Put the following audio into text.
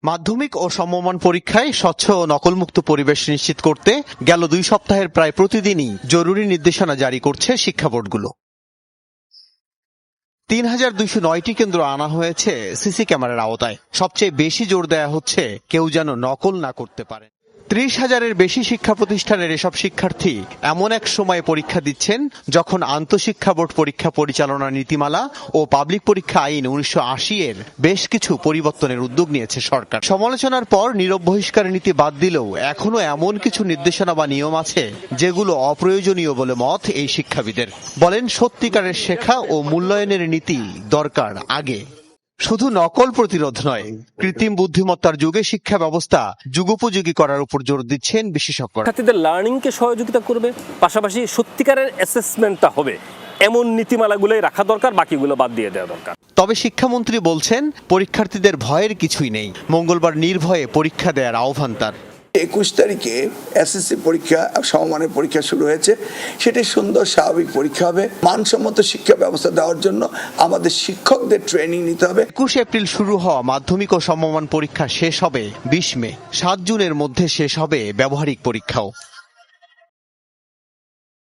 মাধ্যমিক ও সমমান পরীক্ষায় স্বচ্ছ ও নকলমুক্ত পরিবেশ নিশ্চিত করতে গেল 2 সপ্তাহের প্রায় প্রতিদিনই জরুরি নির্দেশনা জারি করছে শিক্ষা বোর্ডগুলো। ৩,২০৯টি কেন্দ্র আনা হয়েছে সিসি ক্যামেরার আওতায়। সবচেয়ে বেশি জোর দেয়া হচ্ছে কেউ যেন নকল না করতে পারে। ৩০,০০০-এর বেশি শিক্ষা প্রতিষ্ঠানের এসব শিক্ষার্থী এমন এক সময়ে পরীক্ষা দিচ্ছেন যখন আন্তঃশিক্ষা বোর্ড পরীক্ষা পরিচালনা নীতিমালা ও পাবলিক পরীক্ষা আইন ১৯৮০-এর বেশ কিছু পরিবর্তনের উদ্যোগ নিয়েছে সরকার। সমালোচনার পর নীরব বহিষ্কার নীতি বাদ দিলেও এখনো এমন কিছু নির্দেশনা বা নিয়ম আছে যেগুলো অপ্রয়োজনীয় বলে মত এই শিক্ষাবিদের। বলেন, সত্যিকারের শেখা ও মূল্যায়নের নীতি দরকার আগে। শুধু নকল প্রতিরোধ নয়, কৃত্রিম বুদ্ধিমত্তার যুগে শিক্ষা ব্যবস্থা যুগোপযোগী করার উপর জোর দিচ্ছেন বিশেষজ্ঞরা। শিক্ষার্থীদের লার্নিংকে সহযোগিতা করবে, পাশাপাশি সত্যিকারের অ্যাসেসমেন্টটা হবে এমন নীতিমালাগুলোই রাখা দরকার, বাকিগুলো বাদ দিয়ে দেওয়া দরকার। তবে শিক্ষামন্ত্রী বলছেন, পরীক্ষার্থীদের ভয়ের কিছুই নেই। মঙ্গলবার নির্ভয়ে পরীক্ষা দেওয়ার আহ্বান তার। 21 তারিখে এসএসসি পরীক্ষা, সমমানের পরীক্ষা শুরু হয়েছে। সেটি সুন্দর স্বাভাবিক পরীক্ষা হবে। মানসম্মত শিক্ষা ব্যবস্থা দেওয়ার জন্য আমাদের শিক্ষকদের ট্রেনিং নিতে হবে। 21 এপ্রিল শুরু হওয়া মাধ্যমিক ও সমমান পরীক্ষা শেষ হবে 20 মে। 7 জুনের মধ্যে শেষ হবে ব্যবহারিক পরীক্ষাও।